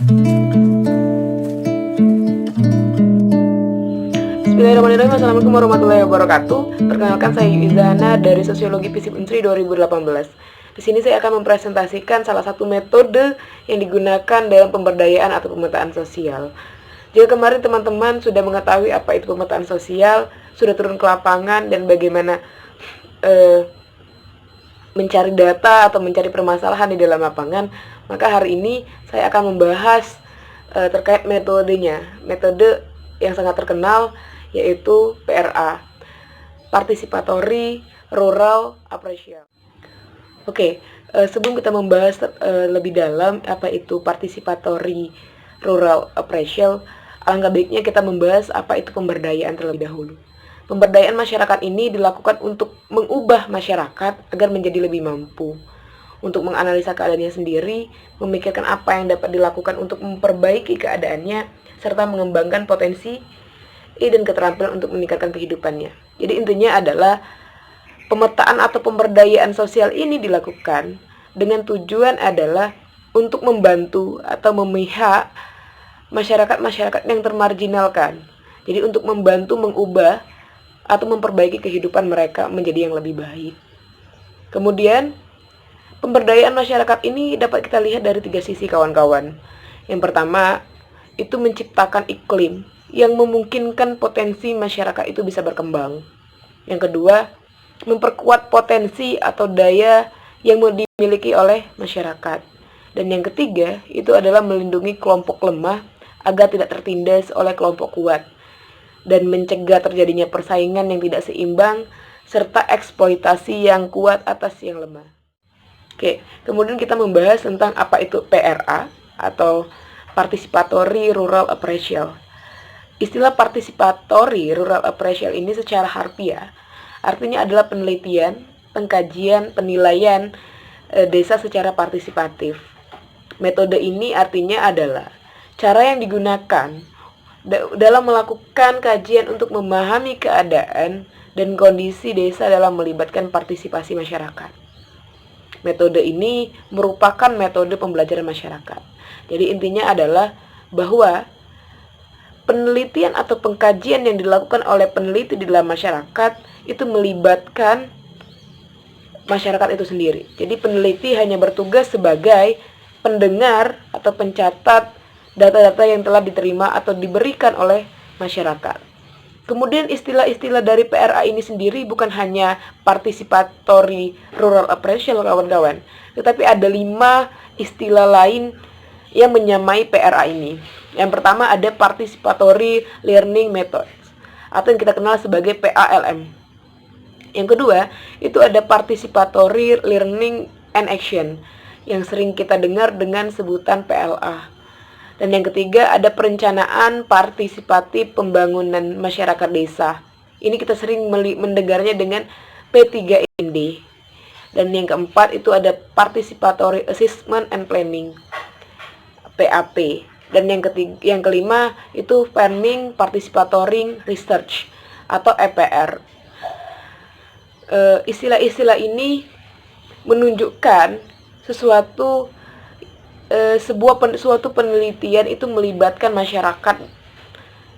Bismillahirrahmanirrahim. Assalamualaikum warahmatullahi wabarakatuh. Perkenalkan, saya Yuizana dari Sosiologi FISIP Unsri 2018. Di sini saya akan mempresentasikan salah satu metode yang digunakan dalam pemberdayaan atau pemetaan sosial. Jika kemarin teman-teman sudah mengetahui apa itu pemetaan sosial, sudah turun ke lapangan dan bagaimana mencari data atau mencari permasalahan di dalam lapangan, maka hari ini saya akan membahas terkait metodenya. Metode yang sangat terkenal yaitu PRA, Participatory Rural Appraisal. Oke, sebelum kita membahas lebih dalam apa itu Participatory Rural Appraisal, alangkah baiknya kita membahas apa itu pemberdayaan terlebih dahulu. Pemberdayaan masyarakat ini dilakukan untuk mengubah masyarakat agar menjadi lebih mampu, untuk menganalisa keadaannya sendiri, memikirkan apa yang dapat dilakukan untuk memperbaiki keadaannya, serta mengembangkan potensi dan keterampilan untuk meningkatkan kehidupannya. Jadi intinya adalah pemetaan atau pemberdayaan sosial ini dilakukan dengan tujuan adalah untuk membantu atau memihak masyarakat-masyarakat yang termarginalkan. Jadi untuk membantu mengubah atau memperbaiki kehidupan mereka menjadi yang lebih baik. Kemudian, pemberdayaan masyarakat ini dapat kita lihat dari 3 sisi, kawan-kawan. Yang pertama, itu menciptakan iklim yang memungkinkan potensi masyarakat itu bisa berkembang. Yang kedua, memperkuat potensi atau daya yang dimiliki oleh masyarakat. Dan yang ketiga, itu adalah melindungi kelompok lemah agar tidak tertindas oleh kelompok kuat, dan mencegah terjadinya persaingan yang tidak seimbang, serta eksploitasi yang kuat atas yang lemah. Oke, kemudian kita membahas tentang apa itu PRA atau Participatory Rural Appraisal. Istilah Participatory Rural Appraisal ini secara harfiah artinya adalah penelitian, pengkajian, penilaian desa secara partisipatif. Metode ini artinya adalah cara yang digunakan dalam melakukan kajian untuk memahami keadaan dan kondisi desa dalam melibatkan partisipasi masyarakat. Metode ini merupakan metode pembelajaran masyarakat. Jadi intinya adalah bahwa penelitian atau pengkajian yang dilakukan oleh peneliti di dalam masyarakat itu melibatkan masyarakat itu sendiri. Jadi peneliti hanya bertugas sebagai pendengar atau pencatat data-data yang telah diterima atau diberikan oleh masyarakat. Kemudian istilah-istilah dari PRA ini sendiri bukan hanya Participatory Rural Appraisal, kawan-kawan, tetapi ada 5 istilah lain yang menyamai PRA ini. Yang pertama ada Participatory Learning Methods atau yang kita kenal sebagai PALM. Yang kedua itu ada Participatory Learning and Action yang sering kita dengar dengan sebutan PLA. Dan yang ketiga ada perencanaan partisipatif pembangunan masyarakat desa. Ini kita sering mendengarnya dengan P3MD. Dan yang keempat itu ada Participatory Assessment and Planning, PAP. Dan yang kelima itu Farming Participatory Research atau EPR. Istilah-istilah ini menunjukkan suatu penelitian itu melibatkan masyarakat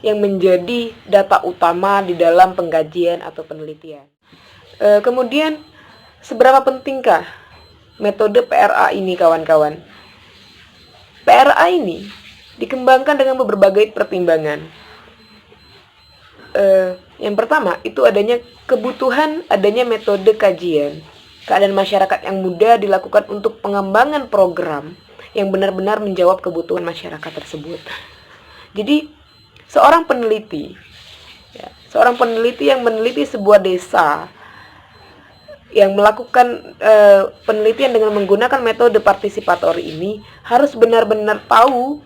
yang menjadi data utama di dalam pengkajian atau penelitian. Kemudian, seberapa pentingkah metode PRA ini, kawan-kawan? PRA ini dikembangkan dengan berbagai pertimbangan. Yang pertama, itu adanya metode kajian keadaan masyarakat yang mudah dilakukan untuk pengembangan program yang benar-benar menjawab kebutuhan masyarakat tersebut. Jadi, seorang peneliti yang meneliti sebuah desa, yang melakukan penelitian dengan menggunakan metode partisipatori ini harus benar-benar tahu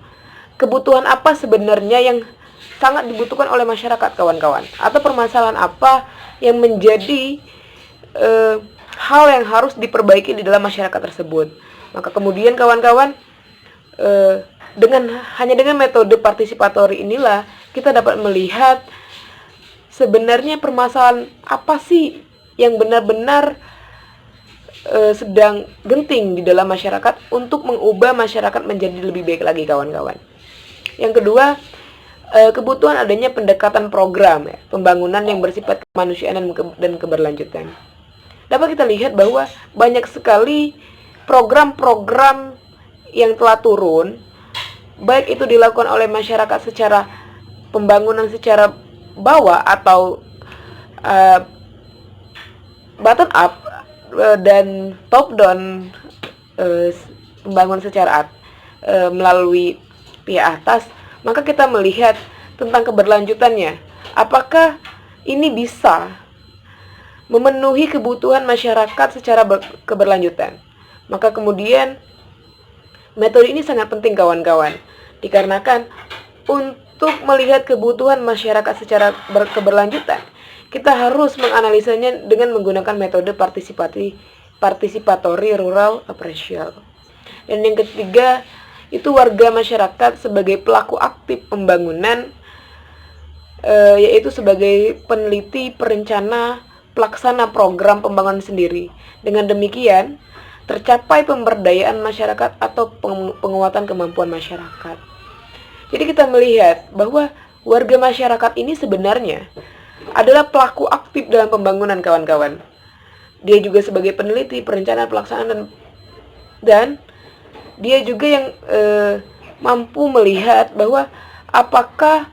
kebutuhan apa sebenarnya yang sangat dibutuhkan oleh masyarakat, kawan-kawan, atau permasalahan apa yang menjadi hal yang harus diperbaiki di dalam masyarakat tersebut. Maka kemudian, kawan-kawan, hanya dengan metode partisipatori inilah kita dapat melihat sebenarnya permasalahan apa sih yang benar-benar sedang genting di dalam masyarakat untuk mengubah masyarakat menjadi lebih baik lagi, kawan-kawan. Yang kedua, kebutuhan adanya pendekatan program ya, pembangunan yang bersifat kemanusiaan dan keberlanjutan. Dapat kita lihat bahwa banyak sekali program-program yang telah turun, baik itu dilakukan oleh masyarakat secara pembangunan secara bawah atau bottom up dan top down, pembangunan secara melalui pihak atas, maka kita melihat tentang keberlanjutannya. Apakah ini bisa memenuhi kebutuhan masyarakat secara keberlanjutan? Maka kemudian metode ini sangat penting, kawan-kawan, dikarenakan untuk melihat kebutuhan masyarakat secara keberlanjutan, kita harus menganalisanya dengan menggunakan metode participatory rural appraisal. Dan yang ketiga, itu warga masyarakat sebagai pelaku aktif pembangunan, yaitu sebagai peneliti, perencana, pelaksana program pembangunan sendiri. Dengan demikian, tercapai pemberdayaan masyarakat atau penguatan kemampuan masyarakat. Jadi kita melihat bahwa warga masyarakat ini sebenarnya adalah pelaku aktif dalam pembangunan, kawan-kawan. Dia juga sebagai peneliti, perencana, pelaksanaan, dan dia juga yang mampu melihat bahwa apakah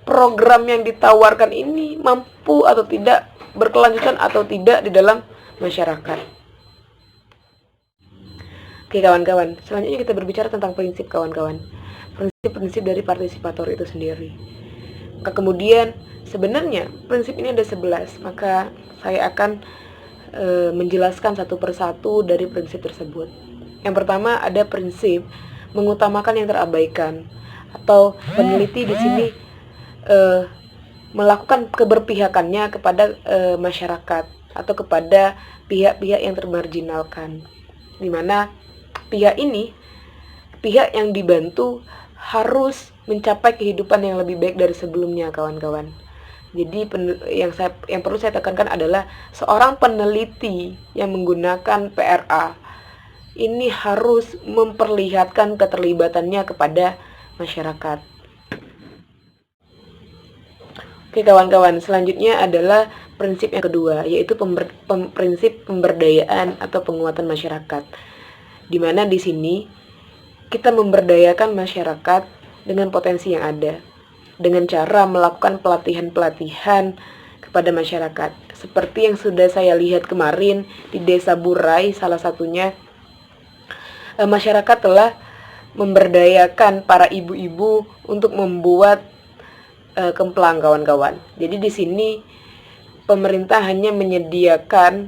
program yang ditawarkan ini mampu atau tidak, berkelanjutan atau tidak di dalam masyarakat. Oke, kawan-kawan, selanjutnya kita berbicara tentang prinsip, kawan-kawan. Prinsip-prinsip dari partisipator itu sendiri. Maka kemudian sebenarnya prinsip ini ada 11, maka saya akan menjelaskan satu persatu dari prinsip tersebut. Yang pertama ada prinsip mengutamakan yang terabaikan, atau peneliti di sini melakukan keberpihakannya kepada masyarakat atau kepada pihak-pihak yang termarginalkan, di mana pihak yang dibantu harus mencapai kehidupan yang lebih baik dari sebelumnya, kawan-kawan. Jadi yang perlu saya tekankan adalah seorang peneliti yang menggunakan PRA ini harus memperlihatkan keterlibatannya kepada masyarakat. Oke, kawan-kawan, selanjutnya adalah prinsip yang kedua, yaitu prinsip pemberdayaan atau penguatan masyarakat. Di mana di sini kita memberdayakan masyarakat dengan potensi yang ada, dengan cara melakukan pelatihan-pelatihan kepada masyarakat. Seperti yang sudah saya lihat kemarin di Desa Burai, salah satunya, masyarakat telah memberdayakan para ibu-ibu untuk membuat kemplang, kawan-kawan. Jadi di sini pemerintah hanya menyediakan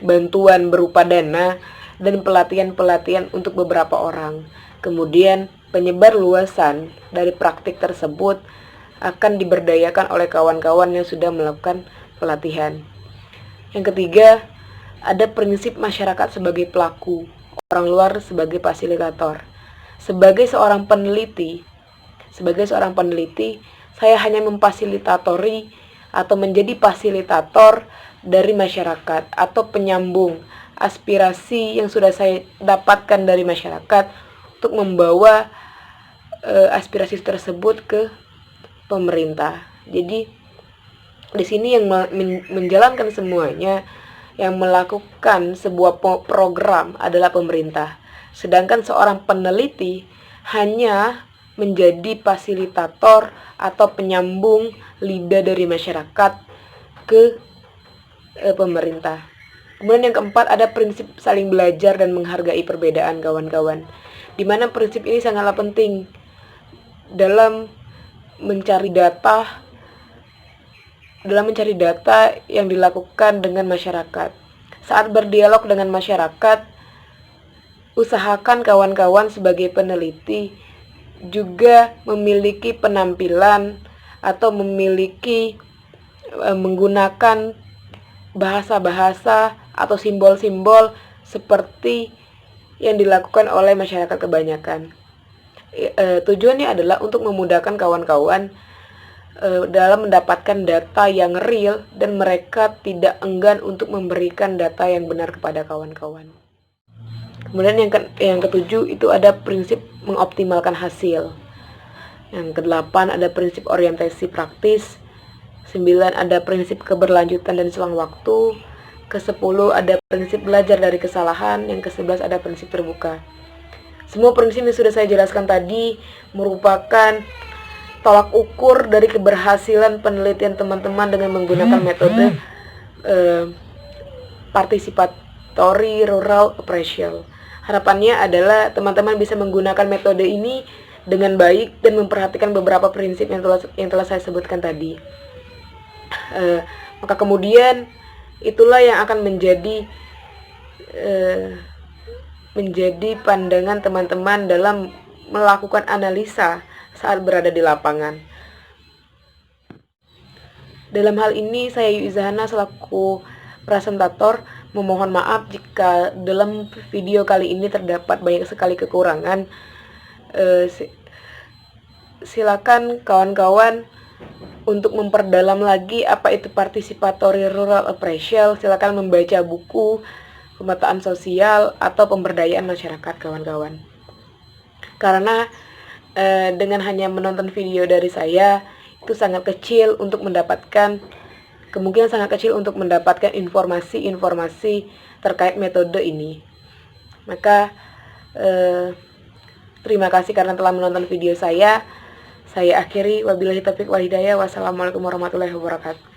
bantuan berupa dana dan pelatihan-pelatihan untuk beberapa orang. Kemudian penyebar luasan dari praktik tersebut akan diberdayakan oleh kawan-kawan yang sudah melakukan pelatihan. Yang ketiga, ada prinsip masyarakat sebagai pelaku, orang luar sebagai fasilitator. Sebagai seorang peneliti, saya hanya memfasilitatori atau menjadi fasilitator dari masyarakat atau penyambung aspirasi yang sudah saya dapatkan dari masyarakat untuk membawa aspirasi tersebut ke pemerintah. Jadi di sini yang menjalankan semuanya, yang melakukan sebuah program adalah pemerintah. Sedangkan seorang peneliti hanya menjadi fasilitator atau penyambung lidah dari masyarakat ke pemerintah. Kemudian yang keempat ada prinsip saling belajar dan menghargai perbedaan, kawan-kawan. Di mana prinsip ini sangatlah penting dalam mencari data yang dilakukan dengan masyarakat. Saat berdialog dengan masyarakat, usahakan kawan-kawan sebagai peneliti juga memiliki penampilan atau memiliki menggunakan bahasa-bahasa atau simbol-simbol seperti yang dilakukan oleh masyarakat kebanyakan. Tujuannya adalah untuk memudahkan kawan-kawan dalam mendapatkan data yang real, dan mereka tidak enggan untuk memberikan data yang benar kepada kawan-kawan. Kemudian yang ketujuh itu ada prinsip mengoptimalkan hasil. Yang kedelapan ada prinsip orientasi praktis. 9 ada prinsip keberlanjutan dan selang waktu. Ke-10 ada prinsip belajar dari kesalahan. Yang ke-11 ada prinsip terbuka. Semua prinsip yang sudah saya jelaskan tadi merupakan tolak ukur dari keberhasilan penelitian teman-teman dengan menggunakan metode participatory rural appraisal. Harapannya adalah teman-teman bisa menggunakan metode ini dengan baik dan memperhatikan beberapa prinsip yang telah saya sebutkan tadi. Maka kemudian itulah yang akan menjadi pandangan teman-teman dalam melakukan analisa saat berada di lapangan. Dalam hal ini saya Yuzahana selaku presentator memohon maaf jika dalam video kali ini terdapat banyak sekali kekurangan. Silakan kawan-kawan untuk memperdalam lagi apa itu participatory rural appraisal. Silakan membaca buku pemetaan sosial atau pemberdayaan masyarakat kawan-kawan. Karena dengan hanya menonton video dari saya itu sangat kecil untuk mendapatkan informasi-informasi terkait metode ini. Maka terima kasih karena telah menonton video saya. Saya akhiri, wabillahi taufiq wal hidayah. Wassalamualaikum warahmatullahi wabarakatuh.